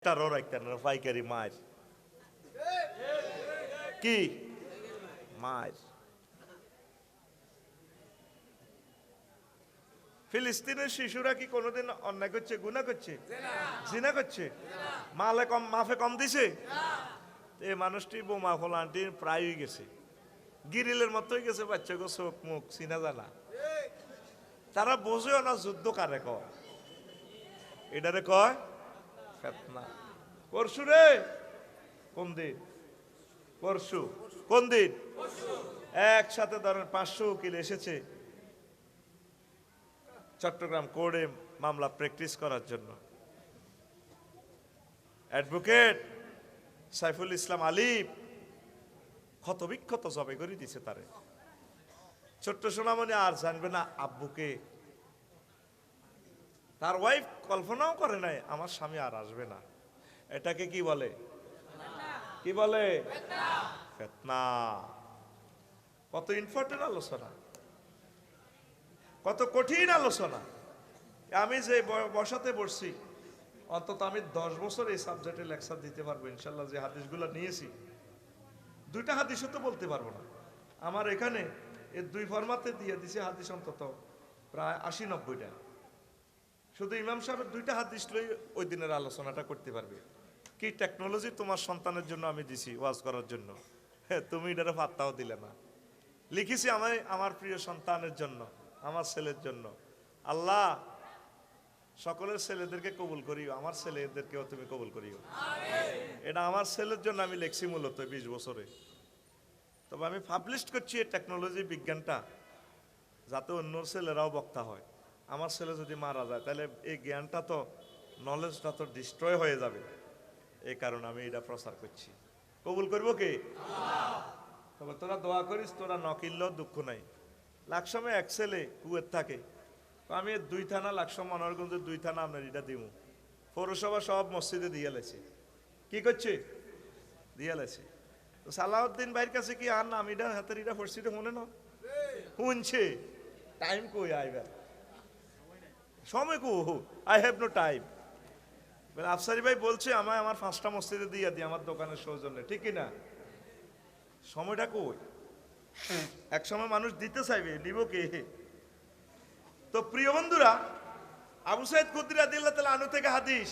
একটারও রাখতেন না, পাইকারি মাছ কি মাছ। ফিলিস্তিনের শিশুরা কি কোনোদিন অন্যায় করছে, গুনাহ করছে, জিনা করছে? মাফে কম দিছে? এই মানুষটি বোমা ফোলান্টি প্রায়ই গেছে, গিরিলের মতোই গেছে, বাচ্চাকে চোখ মুখ চিনা জানা। তারা বোঝেও না যুদ্ধ কারে কয়, এটারে কয় ফিতনা। পরশু রে, কোন দিন? পরশু। কোন দিন? একসাথে ধরেন 500 উকিল এসেছে চট্টগ্রাম কোর্টে মামলা প্র্যাকটিস করার জন্য। অ্যাডভোকেট সাইফুল ইসলাম আলিফ ক্ষতবিক্ষত জবে করে দিছে তারে। ছোট্ট সোনামণি আর জানবে না আব্বুকে। তার ওয়াইফ কল্পনাও করে নাই আমার স্বামী আর আসবে না। এটাকে কি বলে? কি বলে? ফিতনা। কত ইম্পর্টেন্ট আলোচনা, কত কঠিন আলোচনা। আমি যে বসাতে বসছি, অন্তত আমি 10 বছর এই সাবজেক্টে লেকচার দিতে পারবো ইনশাল্লাহ। যে হাদিসগুলো নিয়েছি, 2টা হাদিসও তো বলতে পারবো না। আমার এখানে এই 2 ফরমাতে দিয়ে দিছে হাদিস অন্তত প্রায় 80-90টা। শুধু ইমাম সাহেবের 2টা হাদিস লই ওই দিনের আলোচনাটা করতে পারবে। কি টেকনোলজি তোমার সন্তানের জন্য আমি দিছি ওয়াজ করার জন্য, তুমি এটারে পাত্তাও দিলে না। লিখেছি আমার প্রিয় সন্তানের জন্য, আমার ছেলের জন্য। আল্লাহ সকলের ছেলেদেরকে কবুল করিও, আমার ছেলেদেরকেও তুমি কবুল করিও। এটা আমার ছেলের জন্য আমি লিখছি মূলত 20 বছরে। তবে আমি পাবলিশ করছি এই টেকনোলজি বিজ্ঞানটা, যাতে অন্য ছেলেরাও বক্তা হয়। আমার ছেলে যদি মারা যায় তাহলে এই জ্ঞানটা তো, নলেজটা তো ডিস্ট্রয় হয়ে যাবে। এই কারণে আমি এটা প্রচার করছি। কবুল করবো কে? তবে তোরা দোয়া করিস, তোরা নকিল্লেও দুঃখ নাই। লাকসমে এক ছেলে কুয়েত থাকে, আমি 2 থানা লাকসম মনোহরগঞ্জের 2 থানা আপনার এটা দিব। পৌরসভা সব মসজিদে দিয়ে লেছে। কি করছে? দিয়ে লেছে। তো সালাউদ্দিন ভাইয়ের কাছে কি আর নাম এটা হাতের এটা পড়ছি মনে না শুনছে? টাইম কই আইবার, সময় কো, I have no time. Afsari ভাই বলছে আমায় আমার 5টা মসজিদে দিয়ে দিই আমার দোকানের সৌজন্যে, ঠিক কিনা? সময়টা কই? এক সময় মানুষ দিতে চাইবে, নিব কে? তো প্রিয় বন্ধুরা, আবু সাইদ খুদরি রাদিয়াল্লাহু তাআলা আনহু থেকে হাদিস,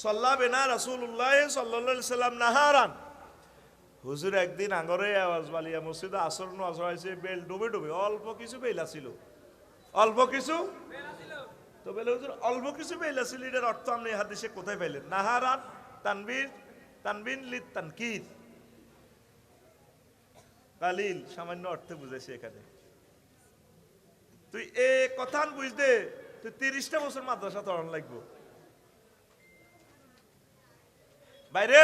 সাল্লা বিনা রাসূলুল্লাহ সাল্লাল্লাহু আলাইহি সাল্লাম নাহারান। হুজুর একদিন আঙ্গরে আওয়াজ বালিয়া মসজিদে আসর নামাজ হয়েছে, বেল ডুবে ডুবে, অল্প কিছু বেলা ছিল, অল্প কিছু তো বেলা। হুজুর অল্প কিছু বেলা ছিল, এটার অর্থ আপনি এই হাদিসে কোথায় পাইলেন? নাহারান তানবীর, তানবিন লিত তানকির, কালিল সামান্য অর্থে বুঝাইছে এখানে। তুই এ কথা বুঝতে তুই 30টা বছর মাদ্রাসা তরণ লাগবো। বাইরে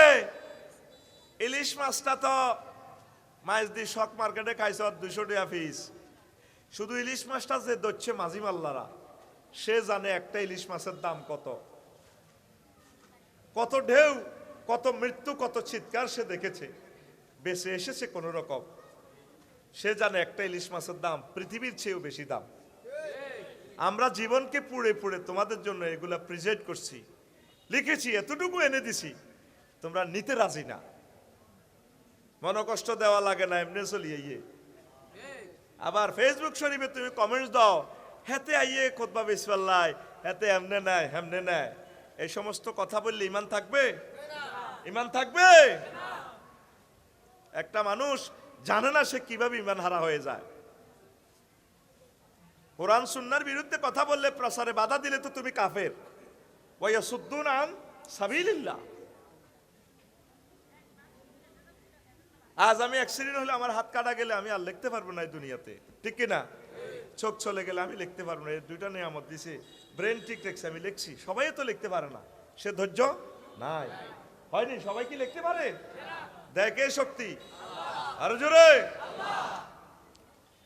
ইলিশ মাছটা তো মাছ দিয়ে শখ মার্কেটে খাইছ 200 টাকা পিস। শুধু ইলিশ মাছটা যে ধরছে মাঝি মাল্লারা, সে জানে একটা ইলিশ মাছের দাম কত। কত ঢেউ, কত মৃত্যু, কত চিৎকার সে দেখেছে, বেঁচে এসেছে কোন রকম। সে জানে একটা ইলিশ মাছের দাম পৃথিবীর চেয়েও বেশি দাম। আমরা জীবনকে পুড়ে পুড়ে তোমাদের জন্য এগুলা প্রেজেন্ট করছি, লিখেছি, এতটুকু এনে দিছি, তোমরা নিতে রাজি না। মনকষ্ট দেওয়া লাগে না, এমনি চলিয়ে ইয়ে। আবার ফেসবুক শরীফে তুমি কমেন্টস দাও, হেতে আইয়ে খুতবা বিসমিল্লাহ, হেতে এমনে নাই হেমনে নাই। এই সমস্ত কথা বললে ইমান থাকবে? ইমান থাকবে? একটা মানুষ জানে না সে কিভাবে ইমান হারা হয়ে যায়। কোরআন সুন্নাহর বিরুদ্ধে কথা বললে, প্রচারে বাধা দিলে তো তুমি কাফের। ওয়া ইয়াসুদ্দুনা আন সাবিলিল্লাহ। আজ আমি অ্যাক্সিডেন্ট হলে আমার হাত কাটা গেলে আমি আর লিখতে পারবো না এই দুনিয়াতে, ঠিক কিনা? চোখ চলে গেলে আমি লিখতে পারবো না। এই 2টা নিয়ামত দিছে, ব্রেন ঠিক রেখেছে, আমি লিখছি। সবাই তো লিখতে পারে না, সে ধৈর্য নাই। হয়নি? সবাই কি লিখতে পারে? দেখে শক্তি আরো জোরে।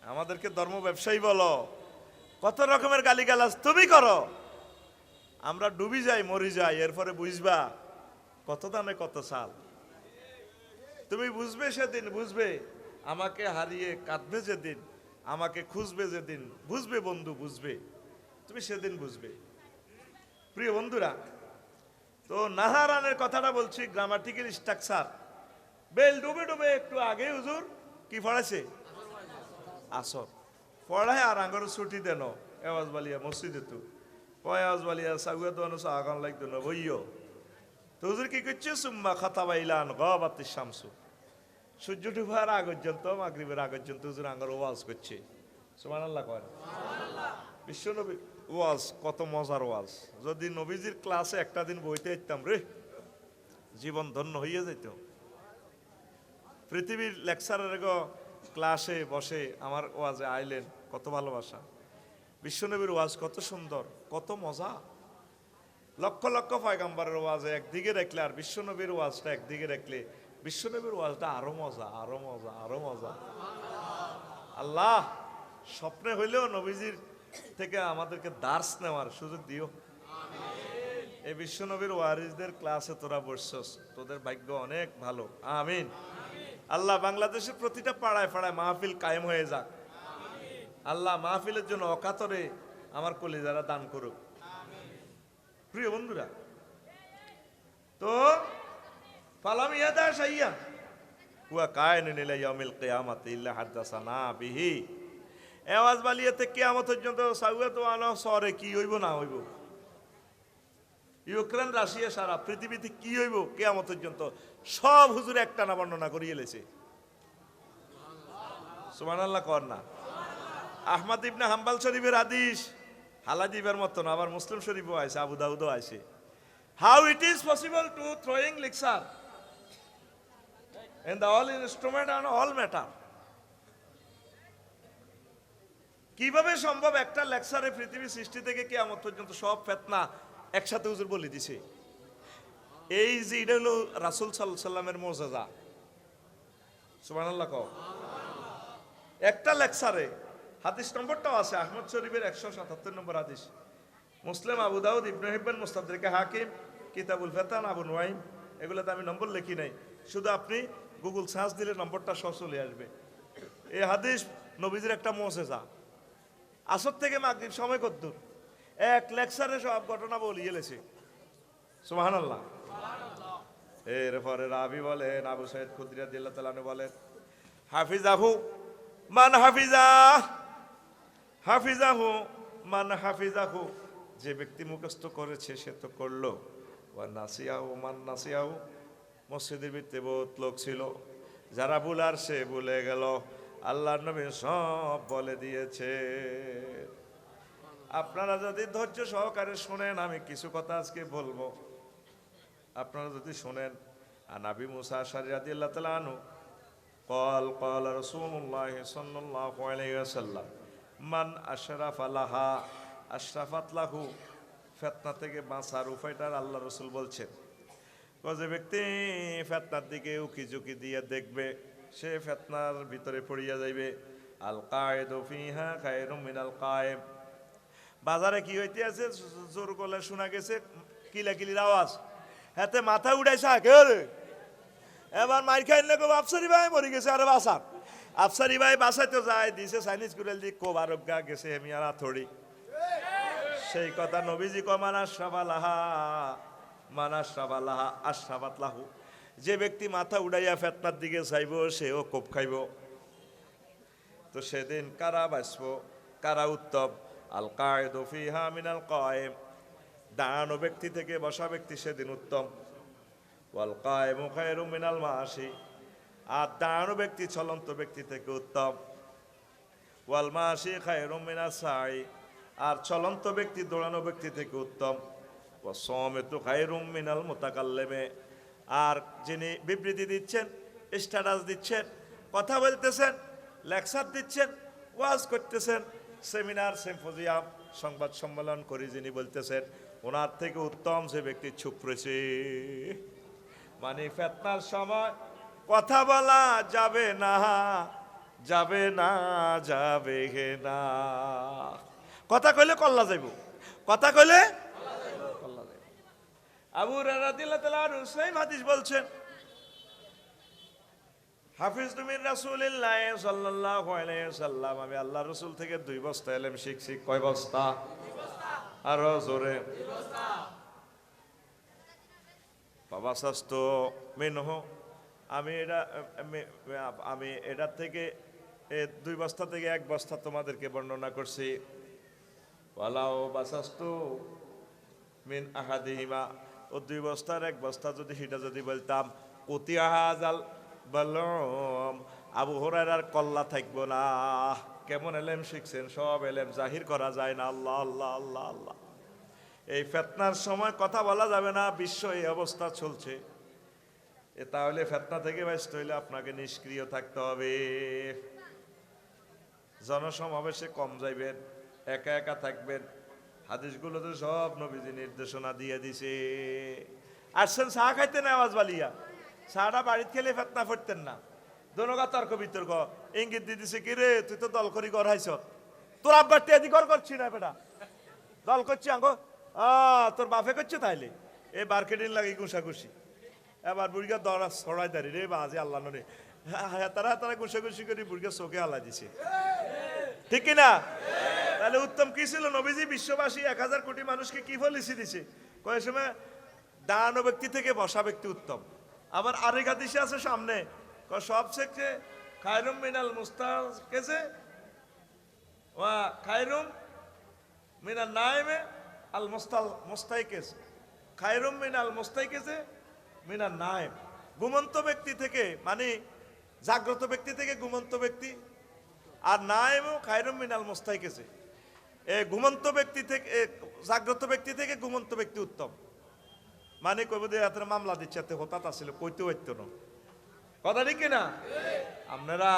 আমাদেরকে ধর্ম ব্যবসায়ী বলো, কত রকমের গালিগালাজ তুমি করো, আমরা ডুবি যাই, মরি যাই, এরপরে বুঝবা কত দানে কত সাল। তুমি বুঝবে সেদিন, বুঝবে আমাকে হারিয়ে কাঁদবে যেদিন, আমাকে খুঁজবে যেদিন, বুঝবে বন্ধু বুঝবে, তুমি সেদিন বুঝবে। প্রিয় বন্ধুরা, তো নাহারানের কথাটা বলছি, গ্রামাটিক্যাল স্ট্রাকচার। বেল ডুবে ডুবে একটু আগে হুজুর কি পড়াইছে? আসর পড়ায় আর আঙ্গর ছুটি দেন এওয়াজ বালিয়া মসজিদে তো আওয়াজ বালিয়া সাগুয়া তো অনুসা আগান লাগতো না বইও। তো হুজুর কি করছে? সুম্মা খাতাবাইলান গাবাতি শামসু, সূর্য ডুবার আগ পর্যন্ত, মাগরিবের আগ পর্যন্ত হুজুর আঙ্গর ওয়াজ করছে। সুবহানাল্লাহ কয় বিশ্ব নবী ওয়াজ, কত মজার ওয়াজ। যদি নবীজির ক্লাসে একটা দিন বইতে যেতাম রে, জীবন ধন্য হইয়া যেত। পৃথিবীর লেকচারের ক্লাসে বসে আমার ওয়াজে আইলেন, কত ভালোবাসা। বিশ্বনবীর ওয়াজ কত সুন্দর, কত মজা। লক্ষ লক্ষ পয়গাম্বরের ওয়াজে একদিকে দেখলে আর বিশ্বনবীর ওয়াজটা একদিকে দেখলে বিশ্বনবীর ওয়াজটা আরো মজা, আরো মজা, আরো মজা। আল্লাহ স্বপ্নে হইলেও নবীজির থেকে আমাদেরকে দার্স নেওয়ার সুযোগ দিও। এই বিশ্বনবীর ওয়ারিসদের ক্লাসে তোরা বসছস, তোদের ভাগ্য অনেক ভালো। আমিন। আল্লাহ বাংলাদেশের প্রতিটা পাড়ায় পাড়ায় মাহফিল কায়েম হয়ে যাক। আল্লাহ মাহফিলের জন্য অকাতরে আমার কলিজারা দান করুক। প্রিয় বন্ধুরা, তো ফালাম ইয়াদা শাইয়ান হুয়া কায়িনুন ইলা ইয়াউমিল কিয়ামাতি ইল্লা হাদাসানা বিহি। আওয়াজ বালিয়াতে কিয়ামত পর্যন্ত সাউয়াত ওয়ালা সরে কি হইব না হইব, ইউক্রেন রাশিয়া সারা পৃথিবীতে কি হইব কিয়ামত পর্যন্ত সব হুজুর একটানা বর্ণনা করিয়ে লেছে। সুবহানাল্লাহ কর না। আহমদ ইবনে হাম্বল শরীফের হাদিস হালাদিবের মতো না, আবার মুসলিম শরীফও আছে, আবু দাউদও আছে। How it is possible to throwing lecture in the all instrument and all matter। কিভাবে সম্ভব একটা লেকচারে পৃথিবী সৃষ্টি থেকে কিয়ামত পর্যন্ত সব ফিতনা একসাথে হুজুর বলে দিছে। এই যে এটা হলো রাসূল সাল্লাল্লাহু আলাইহি সাল্লামের মুজিজা। সুবহানাল্লাহ কও। একটা লেকচারে হাদিস নম্বরটাও আছে আহমদ শরীফের 177 নম্বর হাদিস, মুসলিম, আবু দাউদ, ইবনে হিব্বান, মুস্তাদরিকে হাকিম, কিতাবুল ফিতান, আবু নুয়াইম, এগুলোতে আমি নম্বর লিখি নাই, শুধু আপনি গুগল সার্চ দিলে নম্বরটা সব চলে আসবে। এই হাদিস নবীজির একটা মুজিজা। আসর থেকে মাগরিব সময় কদ্দুর এক লেকচারে সব ঘটনা বলিয়ে লেছে। সুবহানাল্লাহ। এরপরে রাবি বলেন, আবু সাইদ খুদরি রাদিয়াল্লাহু তাআলা আনহু বলেন, হাফিজাহু মান হাফিজা, হাফিজাহু মান হাফিজাহু, যে ব্যক্তি মুখস্থ করেছে সে তো করলো, ওয়া নাসিয়াহু মান নাসিয়াহু, মসজিদের ভিতরে বহুত লোক ছিল, যারা ভুলার সে ভুলে গেল। আল্লাহর নবী সব বলে দিয়েছে। আপনারা যদি ধৈর্য সহকারে শুনেন, আমি কিছু কথা আজকে বলবো, আপনারা যদি শুনেন। নবী মুসা আশআরী রাদিয়াল্লাহু তাআলা আনহু قال قال رسول الله صلى الله عليه وسلم মান আশরাফা লাহা আশরাফাত লাহু, ফিতনা থেকে বাঁচার উপায়টা আল্লাহ রাসূল বলছেন। যে ব্যক্তি ফিতনার দিকে উকি ঝুঁকি দিয়ে দেখবে সে ফিতনার ভিতরে পড়িয়া যাইবে। আল কায়েদু ফিহা খায়রুম মিনাল কায়েম। বাজারে কি হইতে আছে, জোর গলা শোনা গেছে কিলাকিলির আওয়াজ, হাতে মাথা উড়াইছে কে রে, এবার মার খাইলে কো আফসারি ভাই মরে গেছে, আরে বাসার আফসারি ভাই বাসাইতে যায়, দিছে চাইনিজ গুরেল দি কো বারগা গেছে হেমিয়ার আথড়ি। সেই কথা নবীজি কো মানা শাবালাহা, মানা শাবালাহা আশরাফাত লাহু, যে ব্যক্তি মাথা উড়াইয়া ফিতনার দিকে যাইব সেও কোপ খাইব। তো সেদিন কারা বাঁচব, কারা উত্তম? আল কায়েদু ফিহা মিনাল কায়েম, দাঁড়ানো ব্যক্তি থেকে বসা ব্যক্তি সেদিন উত্তম। ওয়াল কায়েমু খায়রুম মিনাল মাশি, আর দাঁড়ানো ব্যক্তি চলন্ত ব্যক্তি থেকে উত্তম। ওয়াল মাশি খায়রুম মিনাস সাই, আর চলন্ত ব্যক্তি দৌড়ানো ব্যক্তি থেকে উত্তম। ওয়াস সামিতু খায়রুম মিনাল মুতাকাল্লিমি, আর যিনি বিবৃতি দিচ্ছেন, স্ট্যাটাস দিচ্ছেন, কথা বলতেছেন, লেকচার দিচ্ছেন, ওয়াজ করতেছেন, সেমিনার সিম্পোজিয়াম সংবাদ সম্মেলন করে যিনি বলতেছেন, ওনার থেকে উত্তম যে ব্যক্তি চুপ রয়েছে। মানে ফিতনার সময় কথা বলা যাবে না, যাবে না, যাবে না। কথা কইলে কল্লা যাইব, কথা কইলে কল্লা যাইব। আবু হুরায়রা রাদিয়াল্লাহু তাআলা আনহু সেই হাদিস বলছেন, হাফিজতু মিন রাসূলিল্লাহ সাল্লাল্লাহু আলাইহি ওয়াসাল্লাম, আমি আল্লাহর রাসূল থেকে 2 বস্তা ইলম শিখছি। কয় বস্তা? 2 বস্তা। আরো জোরে। 2 বস্তা। বাবাসাস্তো মিনহ, আমি এটার থেকে 2 বস্তা থেকে 1 বস্তা তোমাদেরকে বর্ণনা করছি। ওয়ালাও বাসাস্তু মিন আহাদিহিমা, ও 2 বস্তার 1 বস্তা যদি সেটা যদি বলতাম কুতিয়াহাজাল বলম, আবু হুরায়রার কল্লা থাকবো না। কেমন এলেম শিখছেন? সব এলেম জাহির করা যায় না। আল্লাহ আল্লাহ আল্লাহ আল্লাহ। এই ফিতনার সময় কথা বলা যাবে না, বিশ্ব এই অবস্থা চলছে। তাহলে ফিতনা থেকে বাঁচতে হইলে আপনাকে নিষ্ক্রিয় থাকতে হবে। জনসমাবেশে কম যাইবেন, একা একা থাকবেন। হাদিসগুলো তো সব নবীজি নির্দেশনা দিয়ে দিছে। আসছেন চা খাইতে না আওয়াজ বালিয়া, চাটা বাড়িতে খেলে ফেতনা ফুটতেন না। দোনোগা তর্ক বিতর্ক, ইঙ্গিত দিয়ে দিছে কি রে তুই তো দল করি কর হাইছ, তোর আব্বার টেদি কর করছি না বেটা, দল করছি আঙ্গো তোর বাপে করছে। তাইলে এই মার্কেটিং লাগে ঘুষাঘুষি। এবার বুড়িগা দরা ছড়াই দাঁড়ি রে বাজে আল্লাহ রে, তারা তারা ঘুষাঘুষি করে বুড়িগা চোখে আলা দিছে, ঠিক কিনা? তাহলে উত্তম কি ছিল? নবীজি বিশ্ববাসী 1000 কোটি মানুষকে কি পলিসি দিছে? কয় সময় দাঁড়ানো ব্যক্তি থেকে বসা ব্যক্তি উত্তম। আবার আরেক হাদিসে আছে সামনে, সবচেয়ে খায়রুম মিনাল মুস্তাকেজে ওয়া খায়রুম মিনাল নাইমে আল মুস্তাইকেজ, খায়রুম মিনাল মুস্তাইকেজে মিনাল নাইম। ঘুমন্ত ব্যক্তি থেকে মানে জাগ্রত ব্যক্তি থেকে ঘুমন্ত ব্যক্তি, আর নাইমও খায়রুম মিনাল মুস্তাইকেজে, ঘুমন্ত ব্যক্তি থেকে জাগ্রত ব্যক্তি থেকে ঘুমন্ত ব্যক্তি উত্তম। মানে কইব যে এত মামলা দিচ্ছে, এত হতাত আসলে কইতে হইতো না। কথা ঠিক না? আপনারা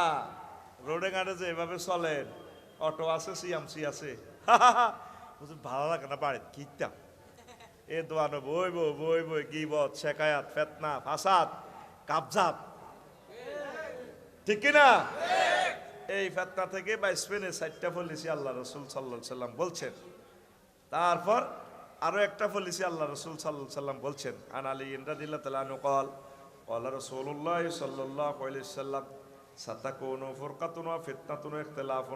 রোডে ঘাটে যে এভাবে চলেন, অটো আছে, সিএমসি আছে, ভালো লাগে না? বাড়িতে কিতাম এ দোয়ানো বই বই গিবত, শেকায়াত, ফেতনা, ফাসাদ, কাবজাত, ঠিক কিনা? এই ফেতনা থেকে বা স্পেনে 4টা পলিসি আল্লাহ রসুল সাল্লাল্লাহু আলাইহি সাল্লাম বলছেন। তারপর আরো একটা পলিসি আল্লাহ রসুল সাল্লাল্লাহু আলাইহি সাল্লাম বলছেন। আন আলী রাদিয়াল্লাহু তাআলা আনহু قال قال رسول الله صلى الله عليه وسلم ستكون فرقة وفتنة واختلاف